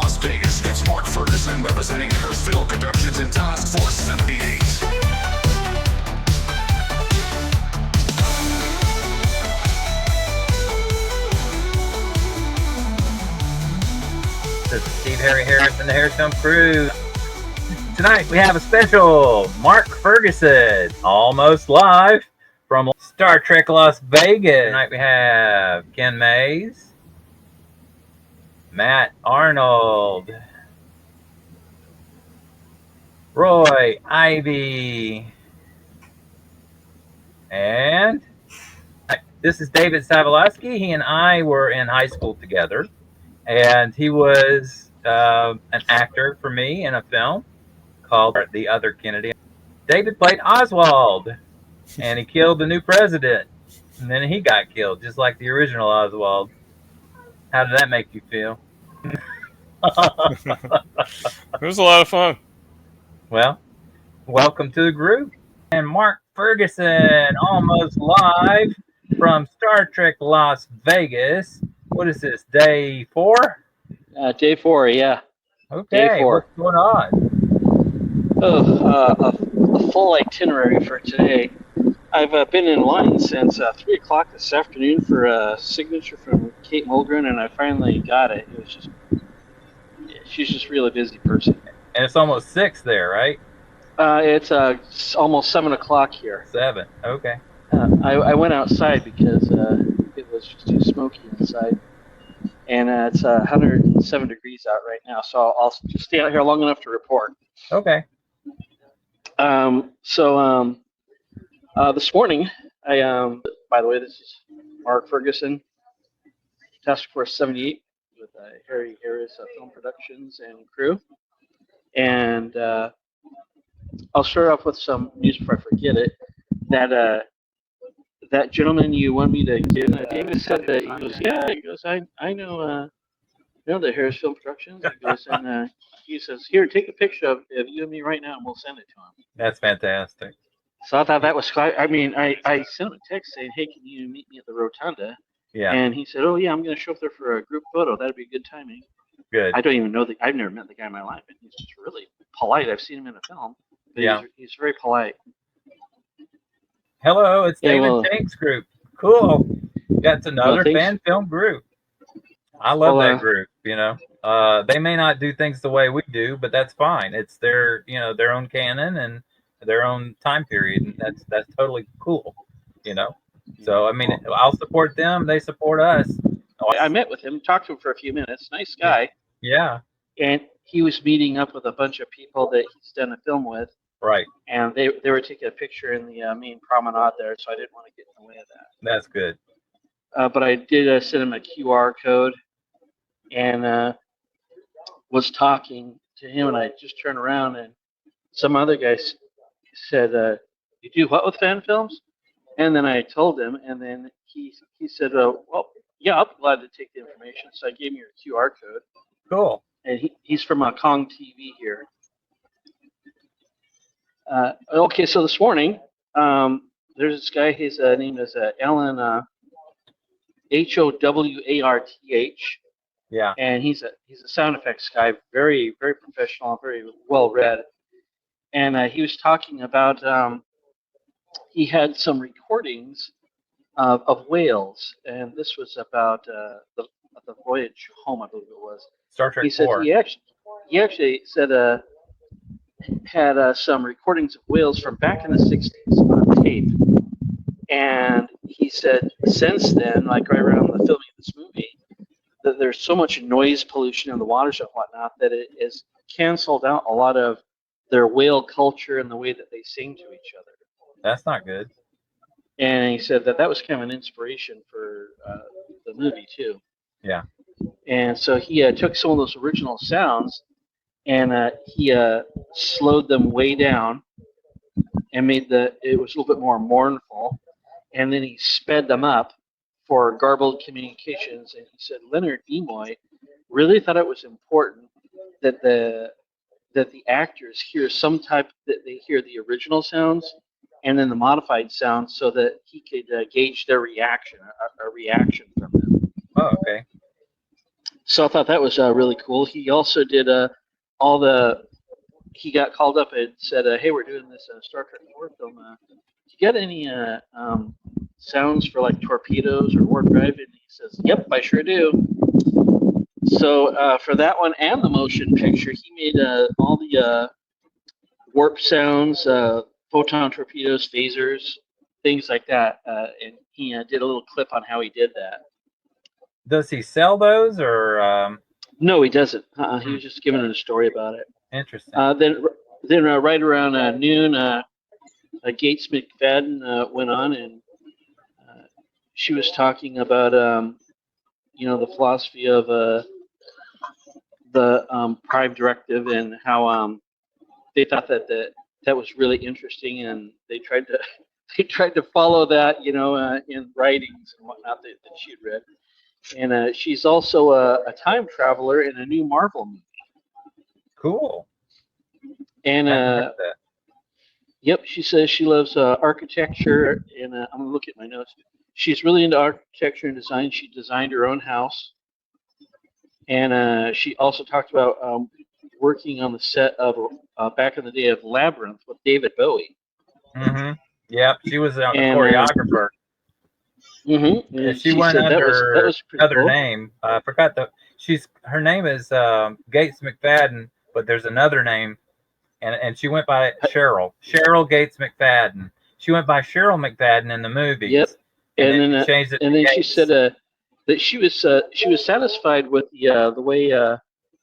Las Vegas. It's Mark Ferguson representing Harrisfilm Productions in Task Force 78. This is Steve Harris and the Harrisfilm crew. Tonight we have a special Mark Ferguson, almost live from Star Trek Las Vegas. Tonight we have Ken Mays, Matt Arnold, Roy Ivy, and this is David Savolowski. He and I were in high school together, and he was an actor for me in a film called The Other Kennedy. David played Oswald, and he killed the new president, and then he got killed, just like the original Oswald. How did that make you feel? It was a lot of fun. Well, welcome to the group. And Mark Ferguson, almost live from Star Trek Las Vegas. What is this, day 4? Day 4, yeah. Okay, day 4. What's going on? A full itinerary for today. I've been in line since 3 o'clock this afternoon for a signature from Kate Mulgren, and I finally got it. It was just, she's just a really busy person. And it's almost 6 there, right? It's almost 7 o'clock here. 7, okay. I went outside because it was just too smoky inside. And it's 107 degrees out right now, so I'll just stay out here long enough to report. Okay. This morning, by the way, this is Mark Ferguson, Task Force 78 with Harry Harris Film Productions and crew. And I'll start off with some news before I forget it. That gentleman you want me to give, David said that, he goes, I know the Harris Film Productions. He goes, and he says, here, take a picture of you and me right now, and we'll send it to him. That's fantastic. So I thought that was, I sent him a text saying, hey, can you meet me at the Rotunda? Yeah. And he said, oh, yeah, I'm going to show up there for a group photo. That'd be good timing. Good. I don't even know I've never met the guy in my life, and he's just really polite. I've seen him in a film, but yeah. he's very polite. Hello, it's David Tank's group. Cool. That's another fan film group. I love that group, you know. They may not do things the way we do, but that's fine. It's their, their own canon and their own time period, and that's totally cool, you know. So I mean, I'll support them. They support us. I met with him, talked to him for a few minutes. Nice guy. Yeah. And he was meeting up with a bunch of people that he's done a film with. Right. And they were taking a picture in the main promenade there, so I didn't want to get in the way of that. That's good. But I did send him a QR code, and was talking to him, and I just turned around, and some other guy said, you do what with fan films? And then I told him, and then he said, well, yeah, I'll be glad to take the information. So I gave him your QR code. Cool. And he's from Kong TV here. Okay, so this morning, there's this guy. His name is Alan Howarth. Yeah. And he's a sound effects guy, very very professional, very well read. And he was talking about he had some recordings of whales, and this was about the voyage home, I believe it was. Star Trek he said 4. He actually said had some recordings of whales from back in the 60s on tape. And he said since then, like right around the filming of this movie, that there's so much noise pollution in the waters and whatnot that it has canceled out a lot of their whale culture and the way that they sing to each other. That's not good. And he said that was kind of an inspiration for the movie too. Yeah. And so he took some of those original sounds and he slowed them way down and made it was a little bit more mournful, and then he sped them up for garbled communications. And he said Leonard Nimoy really thought it was important that the actors hear that they hear the original sounds and then the modified sounds, so that he could gauge their reaction, a reaction from them. Oh, okay. So I thought that was really cool. He also did he got called up and said, "Hey, we're doing this Star Trek 4 film. Do you got any sounds for like torpedoes or warp drive?" And he says, "Yep, I sure do." So for that one and the motion picture, he made all the warp sounds, photon torpedoes, phasers, things like that. And he did a little clip on how he did that. Does he sell those or? No, he doesn't. He was just giving a story about it. Interesting. Then right around noon, Gates McFadden went on, and she was talking about the philosophy of the Prime Directive and how they thought that was really interesting, and they tried to follow that in writings and whatnot that she had read. And she's also a time traveler in a new Marvel movie. Cool. And yep, she says she loves architecture, and I'm gonna look at my notes. She's really into architecture and design. She designed her own house, and she also talked about working on the set of back in the day of Labyrinth with David Bowie. Mm-hmm. Yep, she was a And, choreographer. She went said under that was pretty another cool. name. I forgot her name is Gates McFadden, but there's another name, and she went by Cheryl Gates McFadden. She went by Cheryl McFadden in the movies. Yep. And then she changed it. And then she said that she was satisfied with the way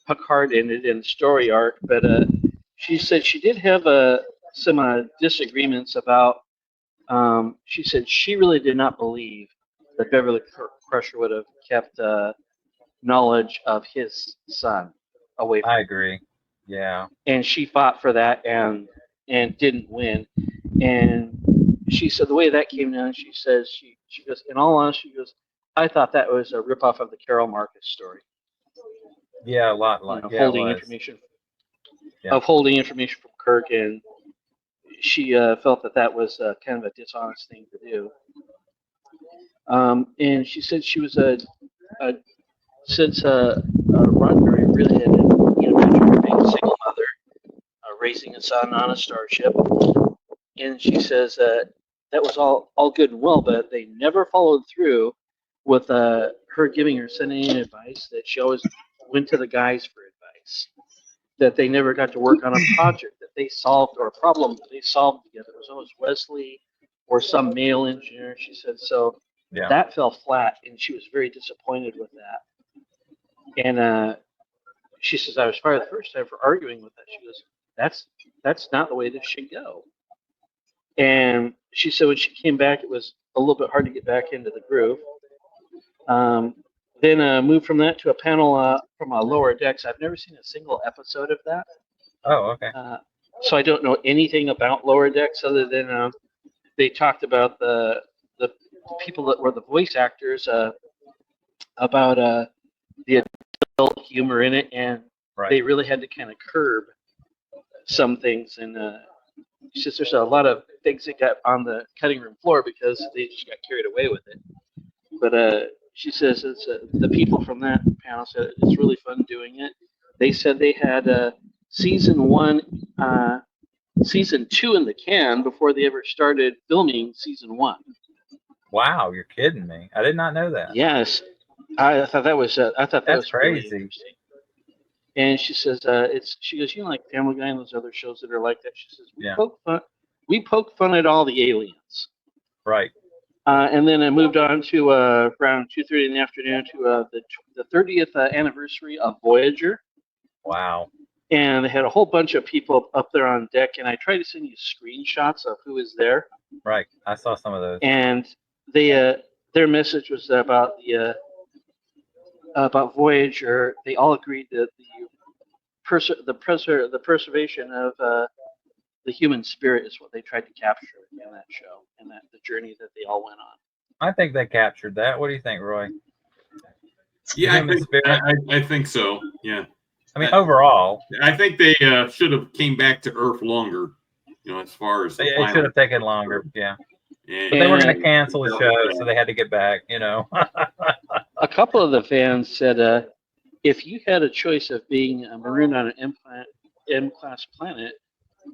Picard ended in the story arc, but she said she did have some disagreements about. She said she really did not believe that Beverly Crusher would have kept knowledge of his son away from I him. agree. Yeah. And she fought for that and didn't win. And she said the way that came down, she says she goes, in all honesty, she goes, I thought that was a ripoff of the Carol Marcus story. Yeah, a lot. Holding information from Kirk, and she felt that was kind of a dishonest thing to do. And she said she was since Roddenberry really had mentioned her being a single mother, raising a son on a starship, and she says that was all good and well, but they never followed through with her giving her son any advice. That she always went to the guys for advice. That they never got to work on a project that they solved or a problem that they solved together. It was always Wesley or some male engineer. She said so. Yeah. That fell flat, and she was very disappointed with that. And she says, I was fired the first time for arguing with that. She goes, that's not the way this should go. And she said when she came back, it was a little bit hard to get back into the groove. Then moved from that to a panel from Lower Decks. I've never seen a single episode of that. Oh, okay. So I don't know anything about Lower Decks other than they talked about the people that were the voice actors, about the adult humor in it, and they really had to kind of curb some things. And she says there's a lot of things that got on the cutting room floor because they just got carried away with it. But she says it's the people from that panel said it's really fun doing it. They said they had season 2 in the can before they ever started filming season 1. Wow, you're kidding me! I did not know that. Yes, I thought that was That's crazy. Really interesting. And she says she goes, like Family Guy and those other shows that are like that. She says we poke fun at all the aliens. Right. And then I moved on to around 2:30 in the afternoon to the 30th anniversary of Voyager. Wow. And they had a whole bunch of people up there on deck, and I tried to send you screenshots of who was there. Right. I saw some of those. And their message was about about Voyager. They all agreed that the preservation of the human spirit is what they tried to capture in that show, and that the journey that they all went on. I think they captured that. What do you think, Roy? Yeah, I think so. Yeah. I mean, overall, I think they should have came back to Earth longer. As far as it should have taken longer. Yeah. And but they were going to cancel the show, so they had to get back. A couple of the fans said if you had a choice of being marooned on an M-class planet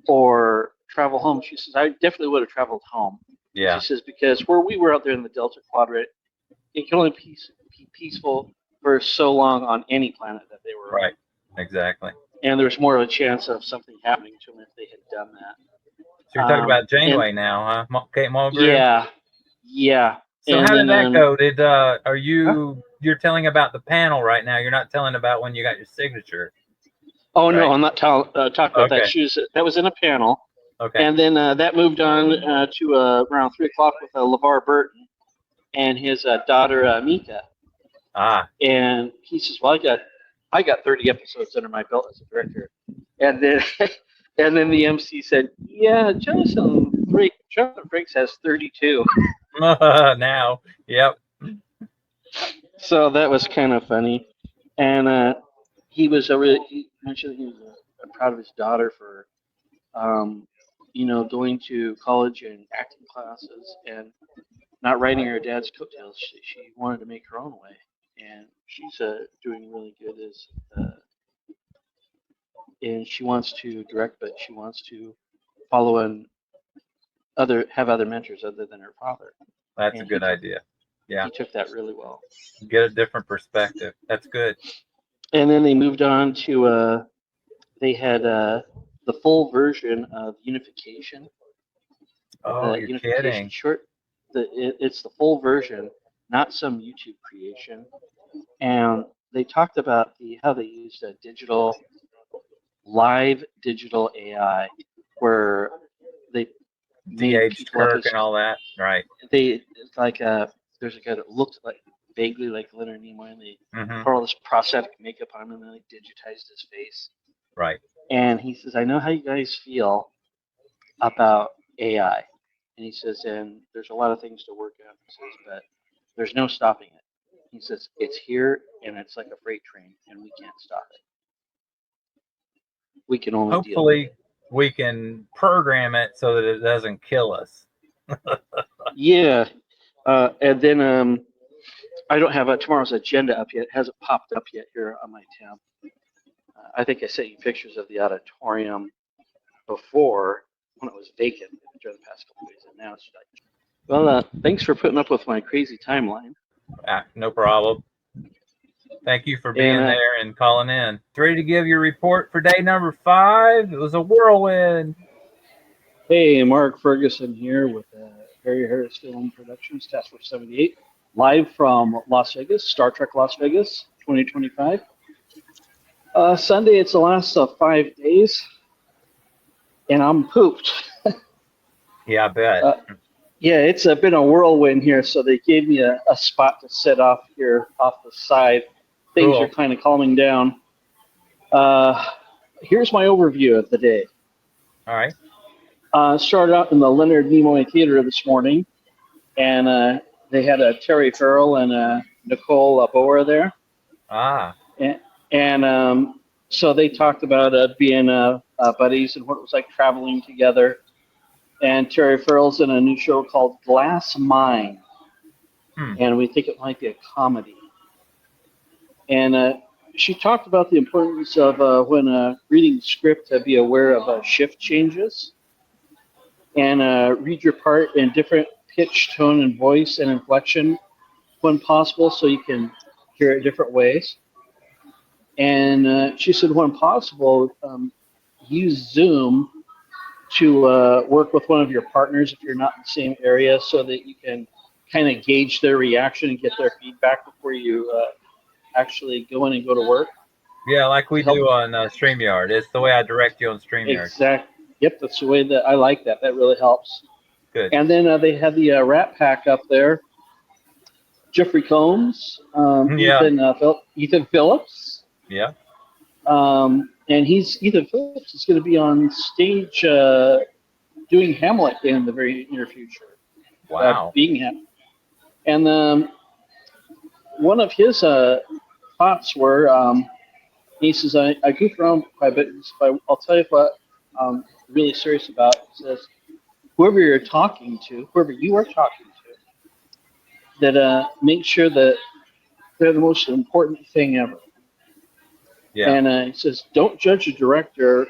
or travel home, she says, I definitely would have traveled home. Yeah. She says, because where we were out there in the Delta Quadrant, it can only be peaceful for so long on any planet that they were on. Right. Exactly. And there was more of a chance of something happening to them if they had done that. So you're talking about Janeway now, huh? Kate Mulgrew? Yeah. Yeah. So And how did that then, go? You're telling about the panel right now. You're not telling about when you got your signature. Oh, no, right? I'm not talking about that. Okay. That was in a panel. Okay. And then that moved on to around 3 o'clock with LeVar Burton and his daughter, Mika. Ah. And he says, well, I got 30 episodes under my belt as a director. And then and then the MC said, yeah, Jonathan Frakes has 32. Now. Yep. So that was kind of funny. And he mentioned he was proud of his daughter for, going to college and acting classes and not riding her dad's coattails. She wanted to make her own way. And she's doing really good and she wants to direct, but she wants to follow have other mentors other than her father. That's a good idea. Yeah. He took that really well. Get a different perspective. That's good. And then they moved on to they had the full version of Unification. Oh, The you're Unification kidding. short. It's the full version, not some YouTube creation. And they talked about how they used a live digital AI, where they made De-aged people up Kirk as, and all that. Right. there's a guy that looked like vaguely like Leonard Nimoy, and they Mm-hmm. put all this prosthetic makeup on him and then they digitized his face. Right. And he says, I know how you guys feel about AI. And he says, and there's a lot of things to work on. He says, but there's no stopping it. He says, it's here and it's like a freight train and we can't stop it. We can only deal with Hopefully it. we can program it so that it doesn't kill us. Yeah. And then I don't have tomorrow's agenda up yet. It hasn't popped up yet here on my tab. I think I sent you pictures of the auditorium before when it was vacant during the past couple of days, and now it's like. Well, thanks for putting up with my crazy timeline. No problem. Thank you for being there and calling in. Ready to give your report for day number 5? It was a whirlwind. Hey, Mark Ferguson here with Harrisfilm Productions, Task Force 78, live from Las Vegas, Star Trek Las Vegas, 2025. Sunday, it's the last of 5 days, and I'm pooped. Yeah, I bet. Yeah, it's been a whirlwind here, so they gave me a spot to sit off here off the side. Things Cool. are kind of calming down. Here's my overview of the day. All right. Started out in the Leonard Nimoy Theater this morning, and they had Terry Farrell and Nicole Boer there. Ah. And so they talked about being buddies and what it was like traveling together. And Terry Farrell's in a new show called Glass Mine, and we think it might be a comedy. And she talked about the importance of when reading the script to be aware of shift changes and read your part in different pitch, tone, and voice and inflection when possible, so you can hear it different ways. And she said, when possible, use Zoom to work with one of your partners if you're not in the same area, so that you can kind of gauge their reaction and get their feedback before you actually go in and go to work. Yeah, like we do on StreamYard. It's the way I direct you on StreamYard. Exactly. Yep, that's the way that I like that. That really helps. Good. And then they had the Rat Pack up there. Jeffrey Combs, Ethan Phillips. Yeah. And Ethan Phillips is going to be on stage doing Hamlet in the very near future. Wow. Being him. And one of his thoughts were, he says, I goof around quite a bit, but I'll tell you what I'm really serious about. He says, whoever you are talking to, that make sure that they're the most important thing ever. Yeah. And he says, don't judge a director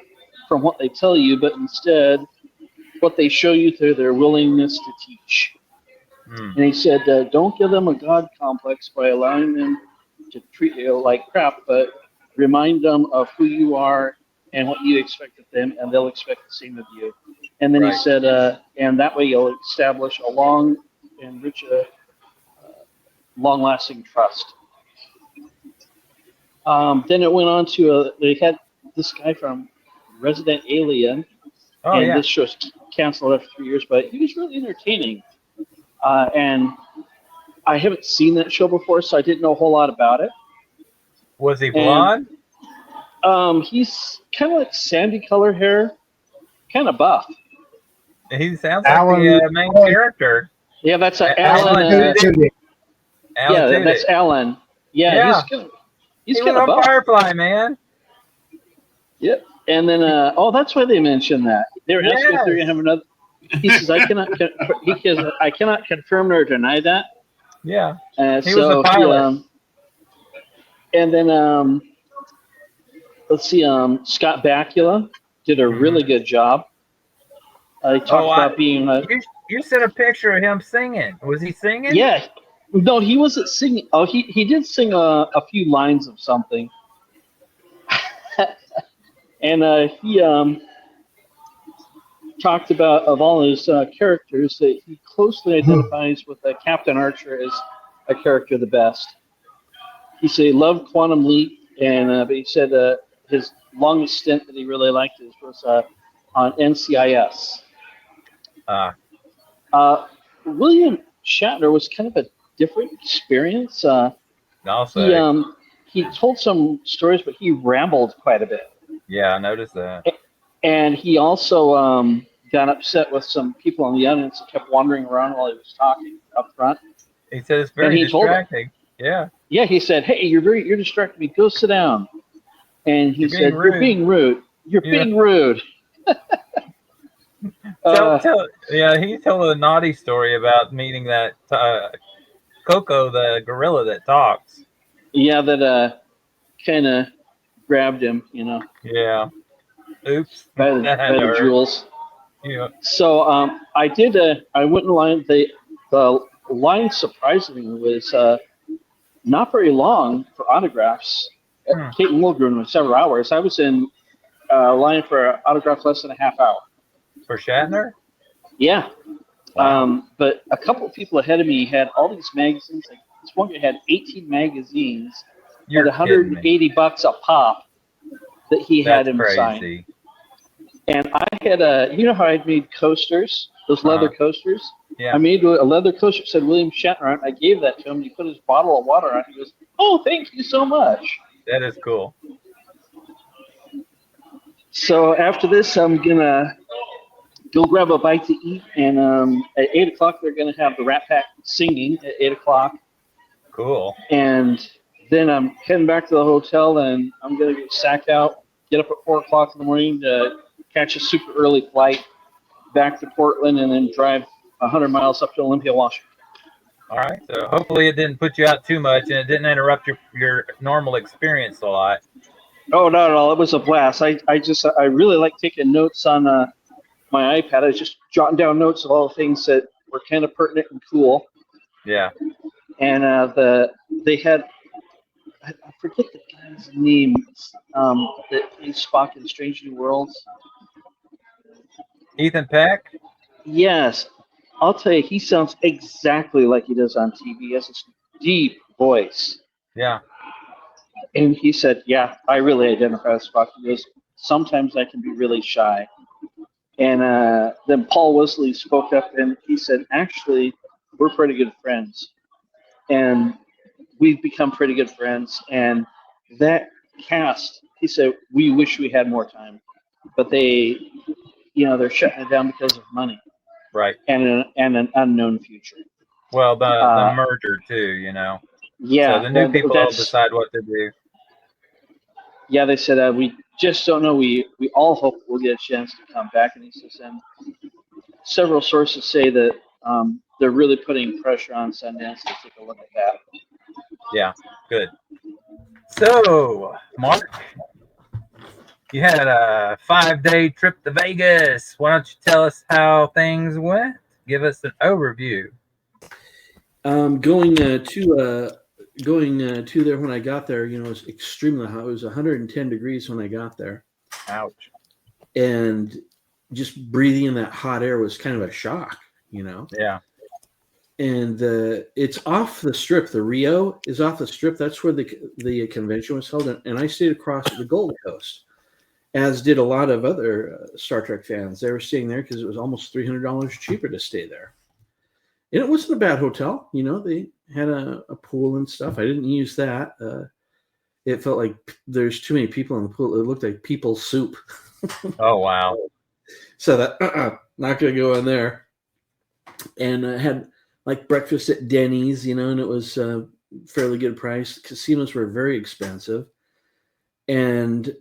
from what they tell you, but instead what they show you through their willingness to teach. Hmm. And he said, don't give them a God complex by allowing them to treat you like crap, but remind them of who you are and what you expect of them, and they'll expect the same of you. And then he Right. said, and that way you'll establish a long and rich, long-lasting trust. Then it went on to, they had this guy from Resident Alien, Oh and yeah. this show's canceled after 3 years, but he was really entertaining. And I haven't seen that show before, so I didn't know a whole lot about it. Was he And blonde? he's kind of like sandy color hair, kind of buff. He sounds Alan- like the main character. Yeah, that's Alan Alan. Tudyk. Alan Yeah, Tudyk. that's Alan. Yeah, Yeah. he's He kind was of on buff. Firefly, man. Yep. And then, that's why they mentioned that. They were asking if they're Yes. gonna have another. He says, I cannot confirm nor deny that. Yeah. He So was the pilot. and then let's see, Scott Bakula did a really good job. He talked about being You sent a picture of him singing. Was he singing? yeah. No, he wasn't singing. Oh, he did sing a few lines of something. And he talked about, of all his characters, that he closely identifies with Captain Archer as a character the best. He said he loved Quantum Leap, and but he said his longest stint that he really liked was on NCIS. William Shatner was kind of a different experience. I'll say. He told some stories, but he rambled quite a bit. Yeah, I noticed that. And he also got upset with some people in the audience that kept wandering around while he was talking up front. He said it's very he told distracting. Yeah. Yeah, he said, "Hey, you're distracting me. Go sit down." And he said, "You're being rude. You're being rude." He told a naughty story about meeting that Coco, the gorilla that talks. Yeah, that kind of grabbed him, Yeah. Oops. by the jewels. Yeah. So I did. I went in line. The line surprisingly was not very long for autographs. Kate Mulgren was several hours. I was in line for autographs less than a half hour. For Shatner? Yeah. Wow. But a couple of people ahead of me had all these magazines. Like this one guy had 18 magazines You're at $180 a pop that he had him sign. Crazy. And I had how I'd made coasters, those leather coasters? Yeah. I made a leather coaster that said William Shatner on it. I gave that to him. He put his bottle of water on it. He goes, "Oh, thank you so much." That is cool. So after this, I'm going to go grab a bite to eat. And at 8 o'clock, they're going to have the Rat Pack singing at 8 o'clock. Cool. And then I'm heading back to the hotel, and I'm going to get sacked out, get up at 4 o'clock in the morning to catch a super early flight back to Portland, and then drive 100 miles up to Olympia, Washington. All right. So hopefully it didn't put you out too much and it didn't interrupt your normal experience a lot. Oh, not at all. It was a blast. I really like taking notes on my iPad. I was just jotting down notes of all the things that were kind of pertinent and cool. Yeah. And they had, I forget the guy's name that plays Spock in Strange New Worlds. Ethan Peck? Yes. I'll tell you, he sounds exactly like he does on TV. He has this deep voice. Yeah. And he said, "Yeah, I really identify with Spock." He goes, "Sometimes I can be really shy." And then Paul Wesley spoke up and he said, "Actually, we're pretty good friends. And we've become pretty good friends. And that cast," he said, "we wish we had more time. But they're shutting it down because of money. Right. And an unknown future." Well, the merger too, Yeah. So the new people will decide what to do. Yeah, they said, "We just don't know. We all hope we'll get a chance to come back." And he says, and several sources say that they're really putting pressure on Sundance to take a look at that. Yeah, good. So, Mark, You had a 5-day trip to Vegas. Why don't you tell us how things went? Give us an overview. Going to there when I got there, it was extremely hot. It was 110 degrees when I got there, Ouch. and just breathing in that hot air was kind of a shock. Yeah. And it's off the strip. The Rio is off the strip. That's where the convention was held, and I stayed across the Gold Coast, as did a lot of other Star Trek fans. They were staying there because it was almost $300 cheaper to stay there. And it wasn't a bad hotel. They had a pool and stuff. I didn't use that. It felt like there's too many people in the pool. It looked like people's soup. Oh, wow. So that, not going to go in there. And I had like breakfast at Denny's, and it was fairly good price. Casinos were very expensive. And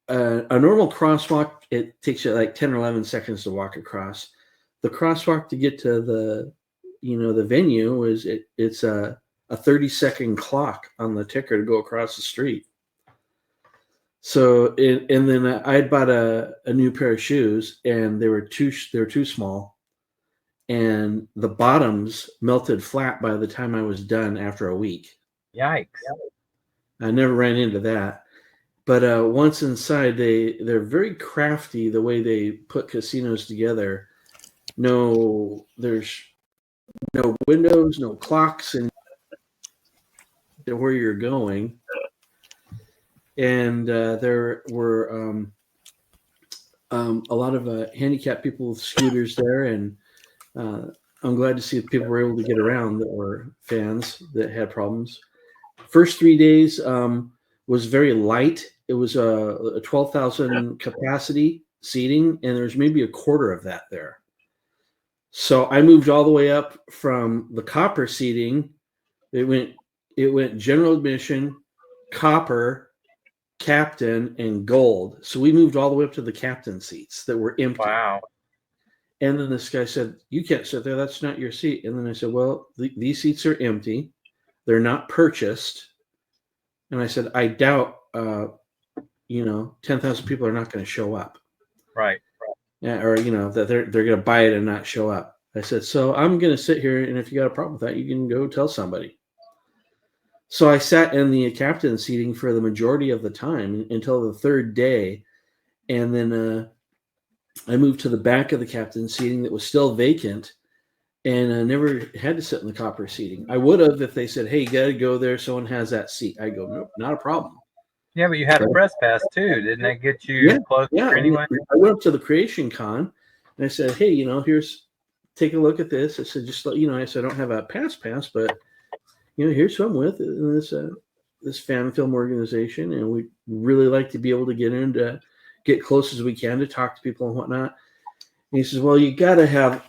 a normal crosswalk, it takes you like 10 or 11 seconds to walk across. The crosswalk to get to the venue it's a 30-second clock on the ticker to go across the street. So and then I had bought a new pair of shoes, and they were too small, and the bottoms melted flat by the time I was done after a week. Yikes. I never ran into that. But once inside, they're very crafty the way they put casinos together. There's no windows, no clocks, and where you're going. And there were a lot of handicapped people with scooters there, and I'm glad to see that people were able to get around that were fans that had problems. First 3 days was very light. It was a 12,000 capacity seating, and there's maybe a quarter of that there. So I moved all the way up from the copper seating. It went general admission, copper, captain, and gold. So we moved all the way up to the captain seats that were empty. Wow. And then this guy said, "You can't sit there. That's not your seat." And then I said, "Well, these seats are empty. They're not purchased." And I said, "I doubt, 10,000 people are not going to show up." Right. Or that they're going to buy it and not show up. I said, "So I'm going to sit here, and if you got a problem with that, you can go tell somebody." So I sat in the captain seating for the majority of the time until the third day, and then I moved to the back of the captain seating that was still vacant, and I never had to sit in the copper seating. I would have if they said, "Hey, you got to go there. Someone has that seat." I go, "Nope, not a problem." Yeah, but you had a press pass too. Didn't that get you closer anyway? I went up to the Creation Con, and I said, "Hey, take a look at this." I said, "Just let you know." I said, "I don't have a pass, but here's who I'm with in this fan film organization, and we really like to be able to get in to get close as we can to talk to people and whatnot." And he says, "Well, you gotta have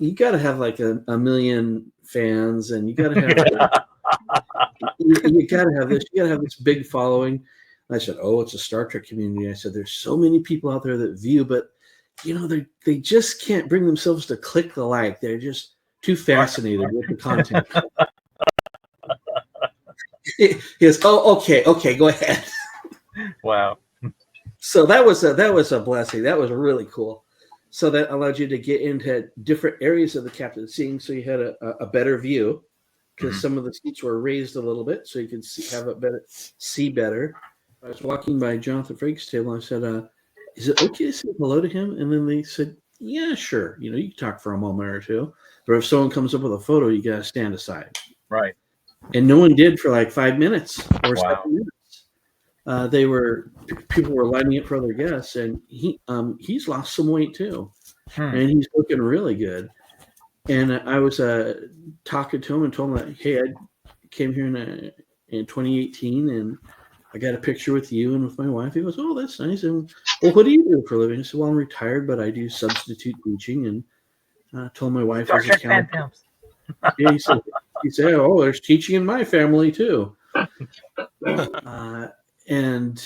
like a million fans, and you gotta have you gotta have this big following." And I said, "Oh, it's a Star Trek community." I said, "There's so many people out there that view, but they just can't bring themselves to click the like. They're just too fascinated with the content." He goes, "Oh, okay, go ahead." Wow. So that was a blessing. That was really cool. So that allowed you to get into different areas of the captain seating, so you had a better view, because some of the seats were raised a little bit, so you could see better. I was walking by Jonathan Frakes' table, and I said, "Is it okay to say hello to him?" And then they said, "Yeah, sure. You can talk for a moment or two, but if someone comes up with a photo, you gotta stand aside." Right. And no one did for like 5 minutes or Wow. 7 minutes. People were lining up for other guests, and he's lost some weight too, and he's looking really good. And I was talking to him and told him that, "Hey, I came here in 2018, and I got a picture with you and with my wife." He goes, "Oh, that's nice." And, "Well, what do you do for a living?" I said, "Well, I'm retired, but I do substitute teaching." And told my wife Star was Trek a fan counselor. films. Yeah, he said, "Oh, there's teaching in my family too." And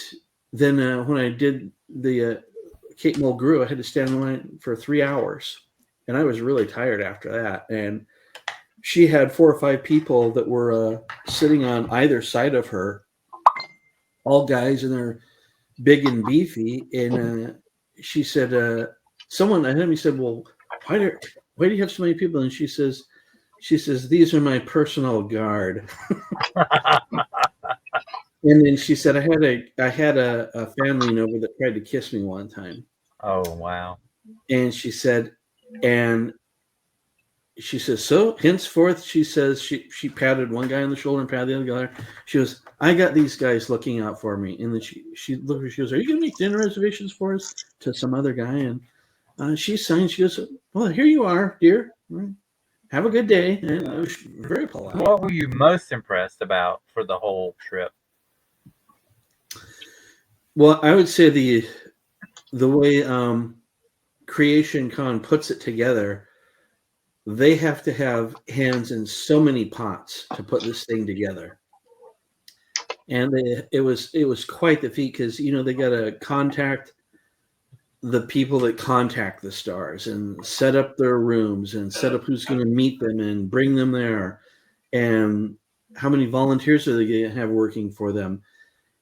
then when I did the Kate Mulgrew, I had to stand in line for 3 hours, and I was really tired after that. And she had 4 or 5 people that were sitting on either side of her, all guys in their big and beefy, and she said, someone ahead of me said, "Well, why do you have so many people?" And she says, "These are my personal guard." And then she said, I had a family over that tried to kiss me one time. Oh, wow. And she said, so henceforth, she says, she patted one guy on the shoulder and patted the other guy. She goes, "I got these guys looking out for me." And then she looked at her, she goes, "Are you going to make dinner reservations for us?" To some other guy. And she signed, she goes, "Well, here you are, dear. Have a good day." And it was very polite. What were you most impressed about for the whole trip? Well, I would say the way Creation Con puts it together, they have to have hands in so many pots to put this thing together, and it was quite the feat because they got to contact the people that contact the stars and set up their rooms and set up who's going to meet them and bring them there, and how many volunteers are they going to have working for them.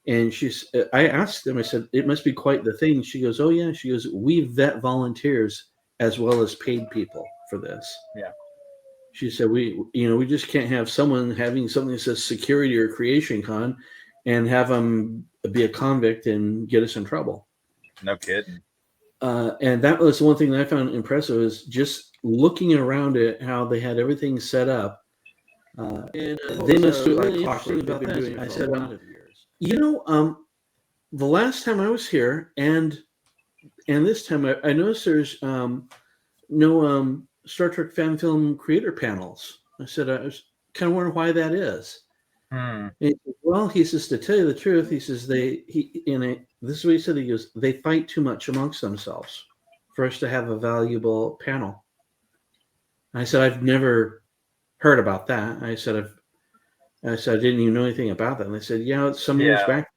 And I asked them, I said, "It must be quite the thing." She goes, "Oh yeah." She goes, "We vet volunteers as well as paid people for this." Yeah. She said, we just can't have someone having something that says security or Creation Con and have them be a convict and get us in trouble. No kidding. And that was the one thing that I found impressive, is just looking around at how they had everything set up. And they must do really interesting about that. I said, the last time I was here and this time I noticed there's no Star Trek fan film creator panels. I said, I was kind of wondering why that is. And he said, well, he says, to tell you the truth, he says this is what he said. He goes, "They fight too much amongst themselves for us to have a valuable panel." I said, "I've never heard about that." I said, I didn't even know anything about that. And they said, "Yeah, some years back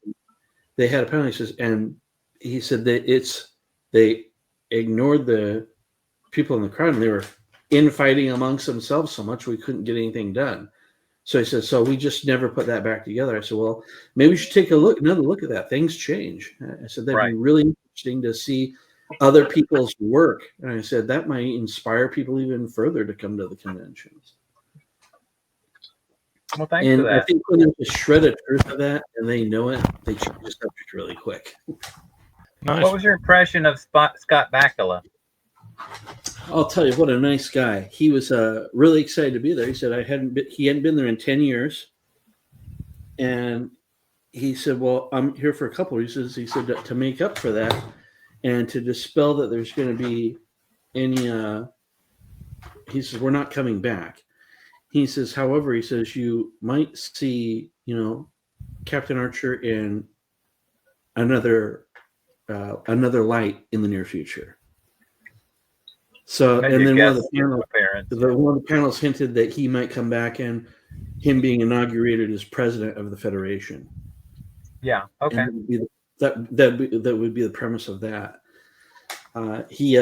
they had a panel." He says, and he said that they ignored the people in the crowd, and they were infighting amongst themselves so much we couldn't get anything done. So he said, "So we just never put that back together." I said, "Well, maybe we should take another look at that. Things change." I said, "That'd be really interesting to see other people's work." And I said, "That might inspire people even further to come to the conventions." Well, thanks for that. I think when there's a shred of truth of that and they know it, they change the subject really quick. Nice. What was your impression of Scott Bakula? I'll tell you, what a nice guy. He was really excited to be there. He said he hadn't been there in 10 years. And he said, "Well, I'm here for a couple of reasons." He said, to make up for that and to dispel that there's going to be any, he says, "We're not coming back." He says, however, he says, "You might see, Captain Archer in another light in the near future." So, and then one of the panels hinted that he might come back, and him being inaugurated as president of the Federation. Yeah. Okay. That would be the premise of that. He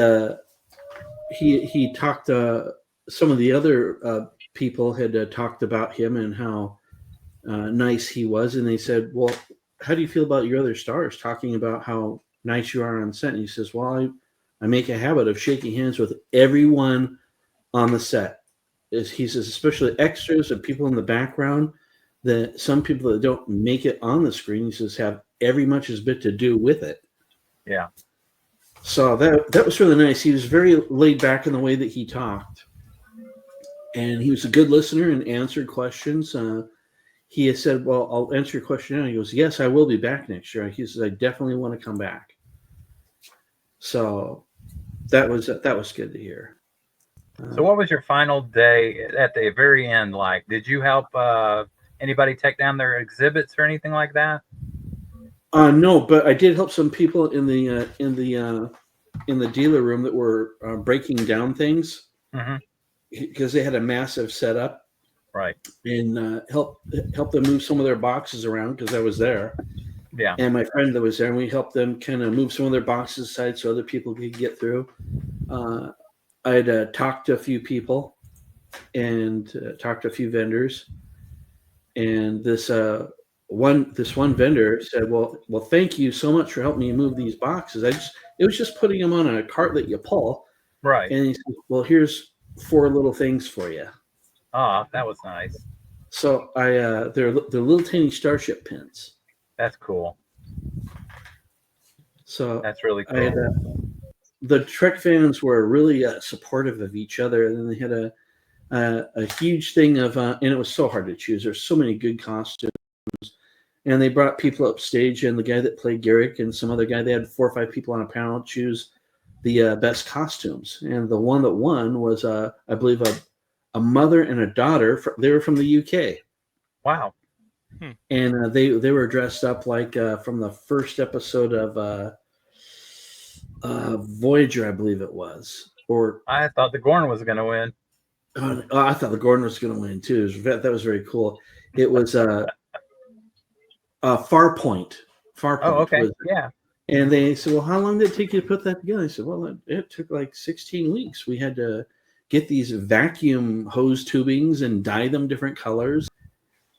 talked. Some of the other people had talked about him and how nice he was, and they said, "Well, how do you feel about your other stars talking about how nice you are on set?" And he says, "Well, I make a habit of shaking hands with everyone on the set." He says, especially extras and people in the background, that some people that don't make it on the screen, he says, have every much as bit to do with it. Yeah. So that was really nice. He was very laid back in the way that he talked. And he was a good listener and answered questions. He has said, "Well, I'll answer your question now." He goes, "Yes, I will be back next year." He says, "I definitely want to come back." So that was good to hear. So what was your final day at the very end like? Did you help anybody take down their exhibits or anything like that? No, but I did help some people in the dealer room that were breaking down things, because they had a massive setup, right? And help them move some of their boxes around, because I was there. Yeah. And my friend that was there, and we helped them kind of move some of their boxes aside so other people could get through. I'd talked to a few people and talked to a few vendors. And this this one vendor said, well, thank you so much for helping me move these boxes. It was just putting them on a cart that you pull. Right. And he said, well, here's 4 little things for you. Ah, that was nice. So they're little tiny starship pins. That's cool. So That's really cool. The Trek fans were really supportive of each other, and then they had a huge thing of, and it was so hard to choose. There's so many good costumes, and they brought people up stage, and the guy that played Garrick and some other guy, they had 4 or 5 people on a panel choose the best costumes, and the one that won was, I believe, a mother and a daughter. They were from the UK. Wow. And they were dressed up like from the first episode of Voyager, I believe it was. Or I thought the Gorn was going to win. I thought the Gordon was going to win too. That was very cool. It was Farpoint. Farpoint. Oh, okay. Was, yeah. And they said, well, how long did it take you to put that together? I said, well, it took like 16 weeks. We had to get these vacuum hose tubings and dye them different colors.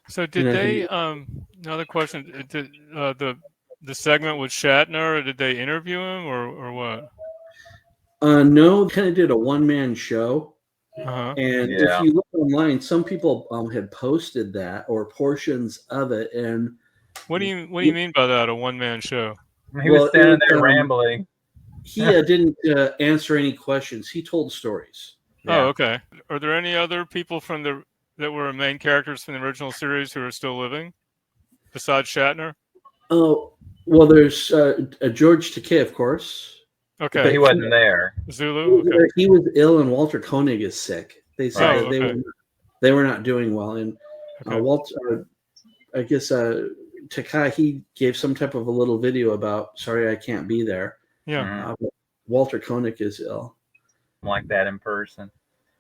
So did they? Another question: did the segment with Shatner, or did they interview him, or what? No, kind of did a one-man show. Uh-huh. And if you look online, some people had posted that or portions of it. And what do you mean by that? A one-man show? He was standing there rambling. He didn't answer any questions. He told stories. Oh, okay. Are there any other people that were main characters from the original series who are still living besides Shatner? Oh, well, there's George Takei, of course. Okay. But he wasn't there. Zulu? Okay. He was ill, and Walter Koenig is sick. They said okay. they were not doing well. And Walter, I guess Takei, he gave some type of a little video about, sorry, I can't be there. Yeah. Walter Koenig is ill. Like that in person.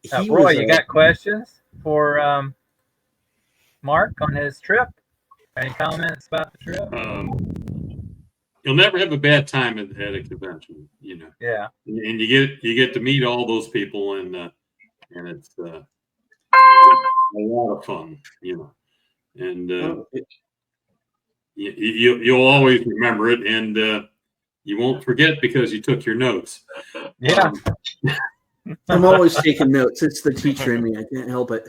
He Roy, was, you got questions for Mark on his trip? Any comments about the trip? You'll never have a bad time at a convention, you know. Yeah. And you get to meet all those people, and it's a lot of fun, you know. And you'll always remember it, and you won't forget because you took your notes. Yeah. I'm always taking notes. It's the teacher in me. I can't help it.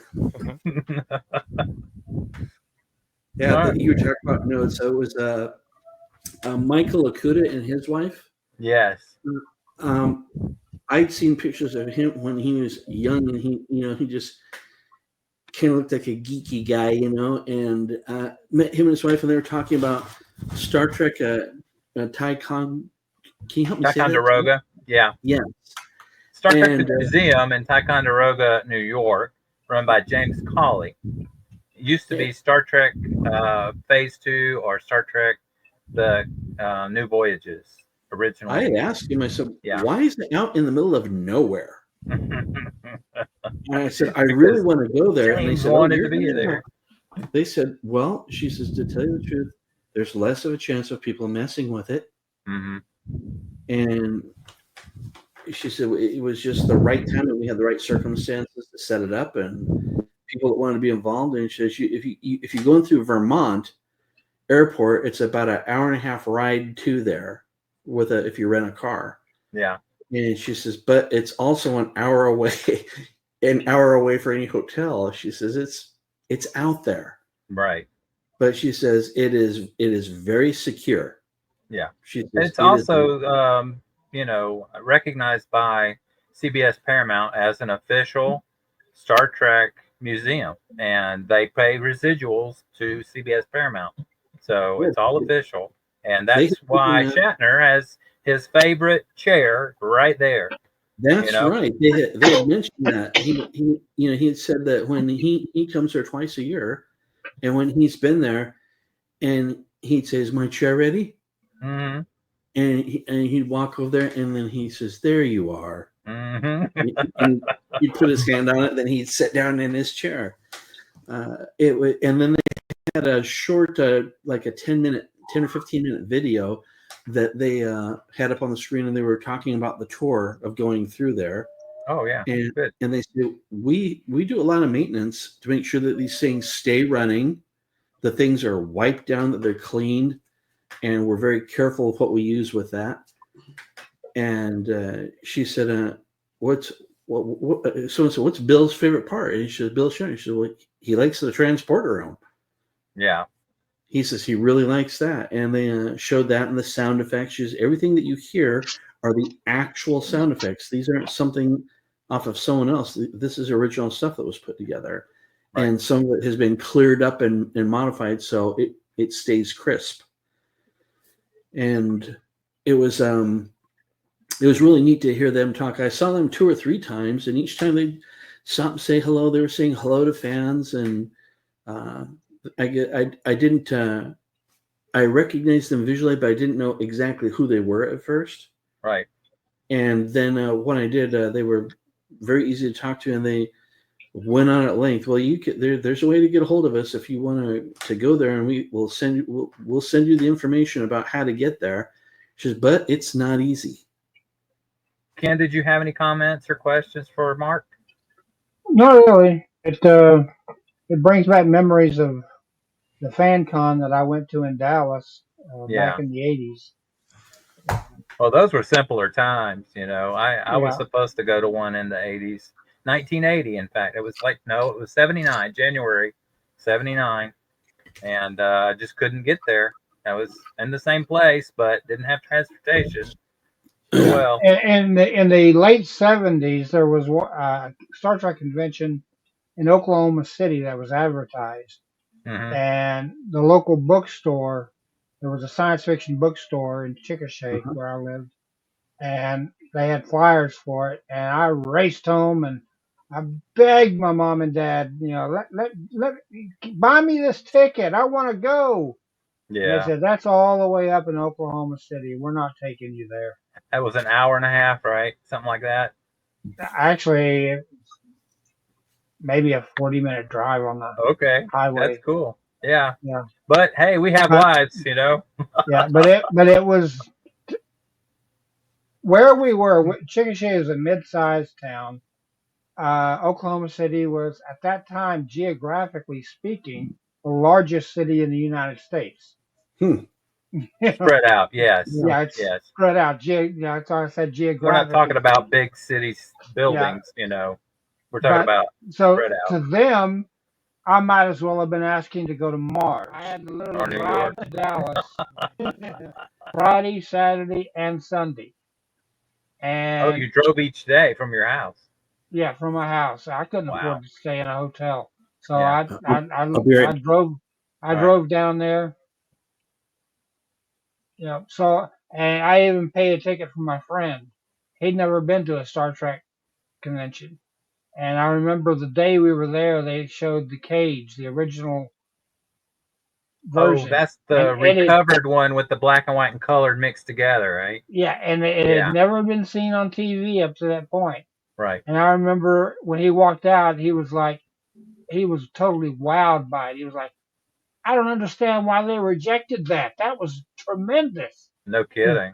Yeah, you were talking about notes. So it was Michael Okuda and his wife. Yes. I'd seen pictures of him when he was young, and he just kind of looked like a geeky guy, and met him and his wife, and they were talking about Star Trek, Tycon. Can you help me say that? Ticonderoga. Yeah. Yeah. Star Trek Museum in Ticonderoga, New York, run by James Cawley. It used to be Star Trek Phase 2 or Star Trek The New Voyages originally. I had asked him, I said, why is it out in the middle of nowhere? And I said, I really want to go there. And they said, wanted to be there. They said, well, she says, to tell you the truth, there's less of a chance of people messing with it. Mm-hmm. And she said it was just the right time, and we had the right circumstances to set it up, and people that wanted to be involved. And she says, if you're going through Vermont Airport, it's about an hour and a half ride to there if you rent a car. Yeah. And she says, but it's also an hour away for any hotel. She says it's out there. Right. But she says it is very secure. Yeah. She says, it's also recognized by CBS Paramount as an official Star Trek museum, and they pay residuals to CBS Paramount. So it's all official, and that's why Shatner has his favorite chair right there. That's right. They had mentioned that. He had said that when he comes there twice a year, and when he's been there, and he'd say, "Is my chair ready?" Mm-hmm. And he'd walk over there, and then he says, "There you are." Mm-hmm. And he'd put his hand on it, then he'd sit down in his chair. And then they had a short, like a 10 or 15 minute video that they had up on the screen, and they were talking about the tour of going through there. Oh yeah, and good. And they said we do a lot of maintenance to make sure that these things stay running, the things are wiped down, that they're cleaned, and we're very careful of what we use with that. And she said, someone said, what's Bill's favorite part? And she said, Bill showed. She said, well, he likes the transporter room. Yeah. He says he really likes that. And they showed that in the sound effects. She says, everything that you hear are the actual sound effects. These aren't something off of someone else. This is original stuff that was put together. Right. And some of it has been cleared up and modified so it stays crisp. And it was really neat to hear them talk. I saw them 2 or 3 times, and each time they'd stop and say hello. They were saying hello to fans, and I didn't. I recognized them visually, but I didn't know exactly who they were at first. Right. And then when I did, they were very easy to talk to, and they went on at length. Well, there's a way to get a hold of us if you want to go there, and we'll send you the information about how to get there. She says, but it's not easy. Ken, did you have any comments or questions for Mark? Not really. It brings back memories of the fan con that I went to in Dallas back in the 80s. Well, those were simpler times, you know. I was Yeah. supposed to go to one in the 80s. 1980, in fact. It was it was 79, January 79. And I just couldn't get there. I was in the same place, but didn't have transportation. Well, In the late 70s, there was a Star Trek convention in Oklahoma City that was advertised. mhm. And the local bookstore, there was a science fiction bookstore in Chickasha where I lived, and they had flyers for it. And I raced home and I begged my mom and dad, let buy me this ticket. I want to go. And they Yeah. said, that's all the way up in Oklahoma City. We're not taking you there. That was an hour and a half, right? Something like that. Actually, maybe a 40-minute drive on the Okay. highway. That's cool. Yeah. Yeah. But hey, we have lives, you know. Yeah, but it was where we were. Chickasha is a mid-sized town. Oklahoma City was at that time, geographically speaking, the largest city in the United States. Spread out, yes. Yeah, it's Yes. spread out. That's why I said geographically. We're not talking about big cities buildings, you know. We're talking about spread out. To them, I might as well have been asking to go to Mars. I had to Or literally New drive York. to Dallas Friday, Saturday, and Sunday. And You drove each day from your house. yeah, from my house. I couldn't Wow. afford to stay in a hotel, so Yeah. I drove down there. So and I even paid a ticket for my friend. He'd never been to a Star Trek convention, and I remember the day we were there, they showed the cage, the original version. Oh, that's the recovered one with the black and white and colored mixed together, right? Yeah, and it had never been seen on TV up to that point. Right. And I remember when he walked out, he was totally wowed by it. He was like, I don't understand why they rejected that. That was tremendous. No kidding.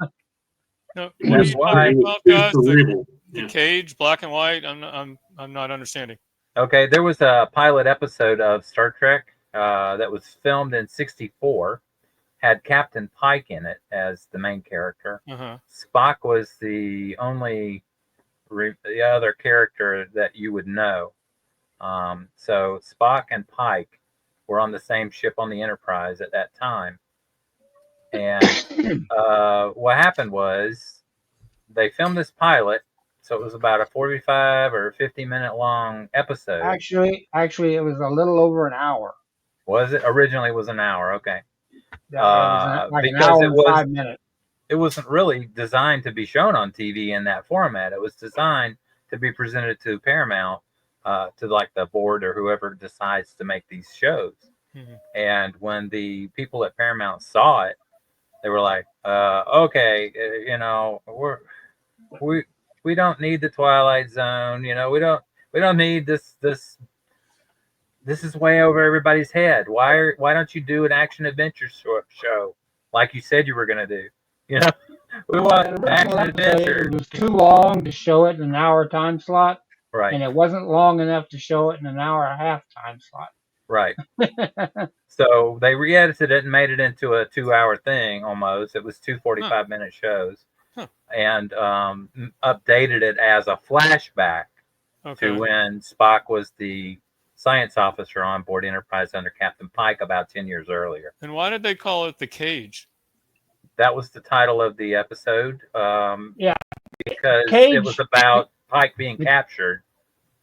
No, That's what are you why. talking about, guys? The Yeah. cage, black and white. I'm not understanding. Okay, there was a pilot episode of Star Trek that was filmed in '64. Had Captain Pike in it as the main character. Uh-huh. Spock was the only the other character that you would know. So Spock and Pike were on the same ship on the Enterprise at that time. And what happened was they filmed this pilot, so it was about a 45 or 50-minute long episode. Actually, it was a little over an hour. Was it? Originally it was an hour, okay. Yeah, it was like an because hour it and was 5 minutes. it wasn't really designed to be shown on TV in that format. It was designed to be presented to Paramount, to like the board or whoever decides to make these shows. Mm-hmm. And when the people at Paramount saw it, they were like, okay, we don't need the Twilight Zone. We don't need this. This is way over everybody's head. Why don't you do an action adventure show like you said you were going to do? We want action adventure. It was too long to show it in an hour time slot. Right. And it wasn't long enough to show it in an hour and a half time slot. Right. So they re-edited it and made it into a 2-hour thing almost. It was two 45-minute shows, Huh. and updated it as a flashback Okay. to when Spock was the science officer on board Enterprise under Captain Pike about 10 years earlier. And why did they call it the cage? That was the title of the episode. Yeah. Because Cage- it was about Pike being captured,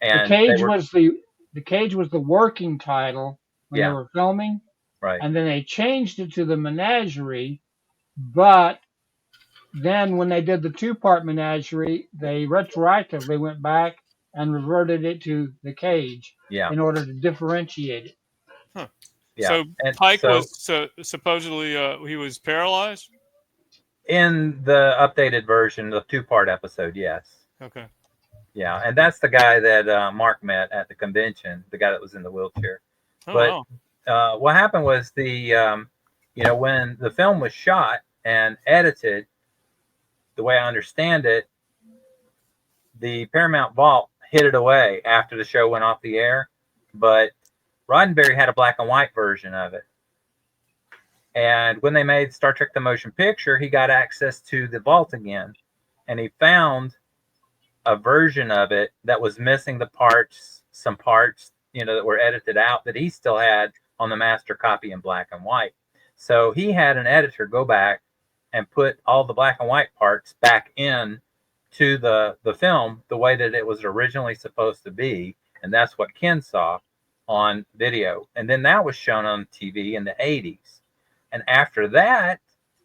The and cage they were was the cage was the working title when Yeah. they were filming, right. and then they changed it to the menagerie. But then when they did the 2-part menagerie, they retroactively went back and reverted it to the cage Yeah. in order to differentiate it. Yeah. So And Pike so was supposedly he was paralyzed. in the updated version, the 2-part episode, yes. Okay. Yeah, and that's the guy that Mark met at the convention, the guy that was in the wheelchair. Oh, But wow. what happened was when the film was shot and edited, the way I understand it, the Paramount Vault hid it away after the show went off the air, but Roddenberry had a black and white version of it. And when they made Star Trek the Motion Picture, he got access to the vault again, and he found a version of it that was missing some parts, that were edited out that he still had on the master copy in black and white. So he had an editor go back and put all the black and white parts back in to the film the way that it was originally supposed to be, and that's what Ken saw on video. And then that was shown on TV in the 80s. And after that,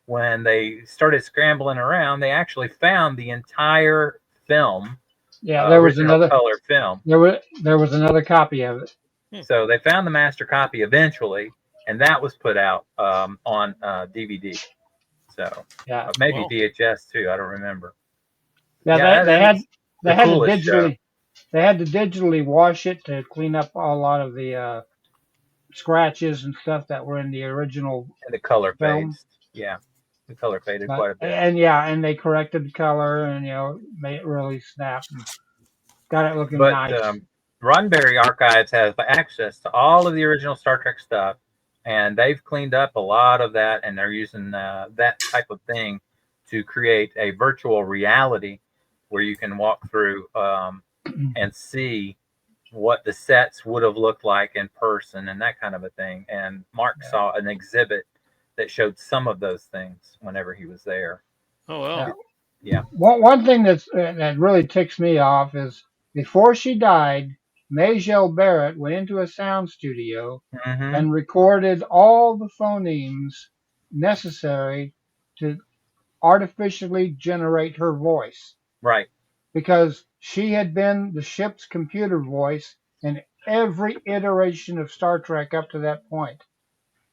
when they started scrambling around, they actually found the entire film. Yeah, there was original another color film. There was another copy of it. So they found the master copy eventually, and that was put out on DVD. So Yeah, maybe Wow. VHS too. I don't remember. yeah. They had the to coolest show. digitally wash it to clean up a lot of the scratches and stuff that were in the original And the color film. fades. Yeah, the color faded quite a bit. And they corrected the color and made it really snap and got it looking But nice. Roddenberry Archives has access to all of the original Star Trek stuff, and they've cleaned up a lot of that, and they're using that type of thing to create a virtual reality where you can walk through and see what the sets would have looked like in person and that kind of a thing. And Mark saw an exhibit that showed some of those things whenever he was there. Oh, wow. Yeah. One thing that really ticks me off is before she died, Majel Barrett went into a sound studio Mm-hmm. and recorded all the phonemes necessary to artificially generate her voice, Right. because she had been the ship's computer voice in every iteration of Star Trek up to that point.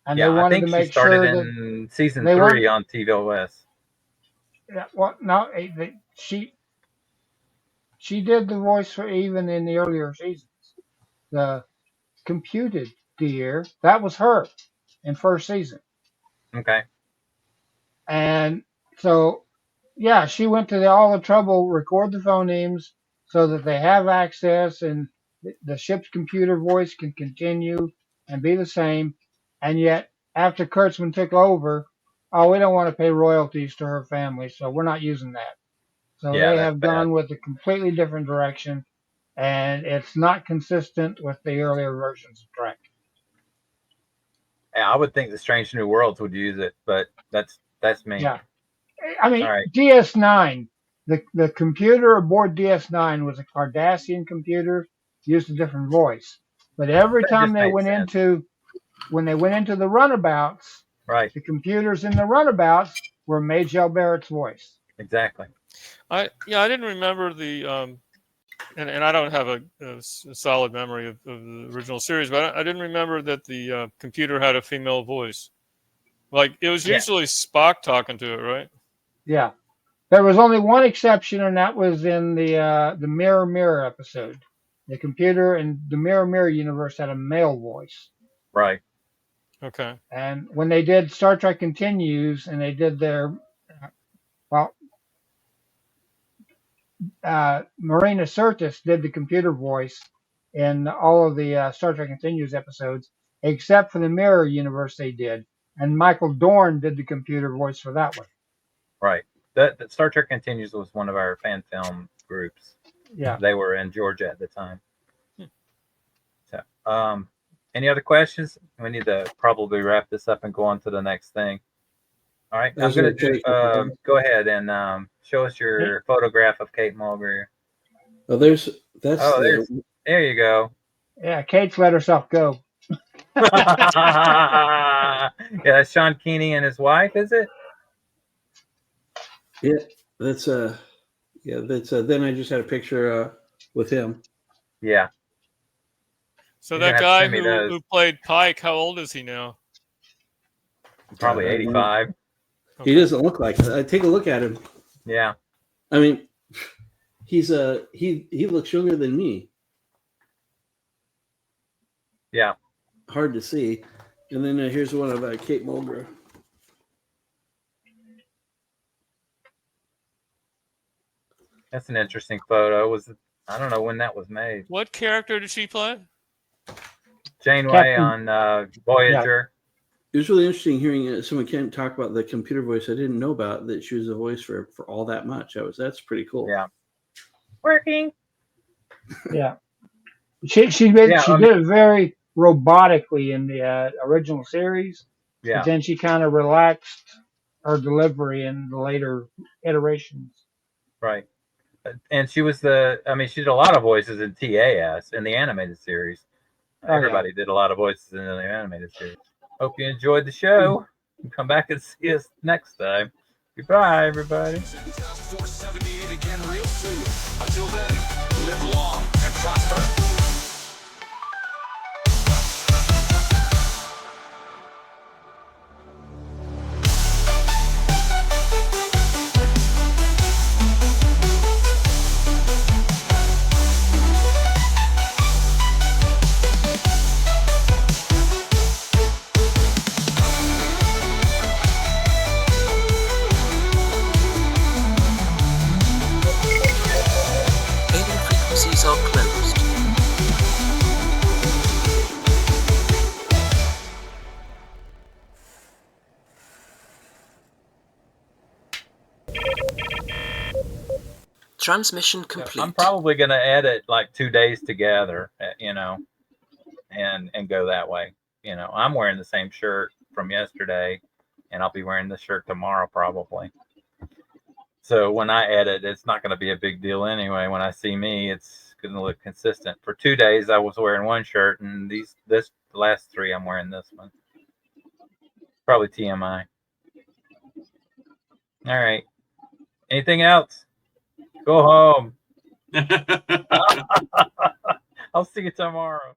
And Yeah, they I wanted think to she make started sure that in season they 3 on TVOS. She did the voice for even in the earlier seasons. The computed dear, that was her in first season. Okay. And so, yeah, she went to all the trouble, record the phonemes so that they have access and the ship's computer voice can continue and be the same. And yet, after Kurtzman took over, we don't want to pay royalties to her family, so we're not using that. So Yeah, they that's have gone with a completely different direction, and it's not consistent with the earlier versions of Trek. Yeah, I would think the Strange New Worlds would use it, but that's me. Yeah. I mean, All right. DS9, the computer aboard DS9 was a Cardassian computer, used a different voice. But every That time just they made went sense. when they went into the runabouts, Right. the computers in the runabouts were Majel Barrett's voice. Exactly. I didn't remember the and I don't have a solid memory of the original series, but I didn't remember that the computer had a female voice. Like it was usually Spock talking to it, right? Yeah. There was only one exception, and that was in the Mirror Mirror episode. The computer in the Mirror Mirror universe had a male voice. Right. Okay. And when they did Star Trek Continues, and they did their Marina Sirtis did the computer voice in all of the Star Trek Continues episodes, except for the Mirror Universe they did. And Michael Dorn did the computer voice for that one. Right. That Star Trek Continues was one of our fan film groups. Yeah. They were in Georgia at the time. So, any other questions? We need to probably wrap this up and go on to the next thing. All right. I'm going to go ahead and show us your photograph of Kate Mulgrew. Oh, there you go. Yeah, Kate's let herself go. Yeah, that's Sean Keeney and his wife, is it? Yeah, that's then I just had a picture with him. Yeah. So that guy who played Pike, how old is he now? Probably 85. Okay. He doesn't look like it. Take a look at him. Yeah. I mean, he's he looks younger than me. Yeah. Hard to see. And then here's one of Kate Mulgrew. That's an interesting photo. I don't know when that was made. What character did she play? Janeway on Voyager. Yeah. It was really interesting hearing someone talk about the computer voice I didn't know about, that she was a voice for all that much. That's pretty cool. Yeah. Working. Yeah. She did it very robotically in the original series. Yeah. But then she kind of relaxed her delivery in the later iterations. Right. And she was she did a lot of voices in TAS in the animated series. Everybody did a lot of voices in the animated series. Hope you enjoyed the show. Come back and see us next time. Goodbye, everybody. Task Force 78 again real soon. Until then, live long and prosper. Transmission complete. I'm probably going to edit like 2 days together, and go that way. I'm wearing the same shirt from yesterday, and I'll be wearing this shirt tomorrow probably. So when I edit, it's not going to be a big deal anyway. When I see me, it's going to look consistent. For 2 days, I was wearing one shirt, and the last 3, I'm wearing this one. Probably TMI. All right. Anything else? Go home. I'll see you tomorrow.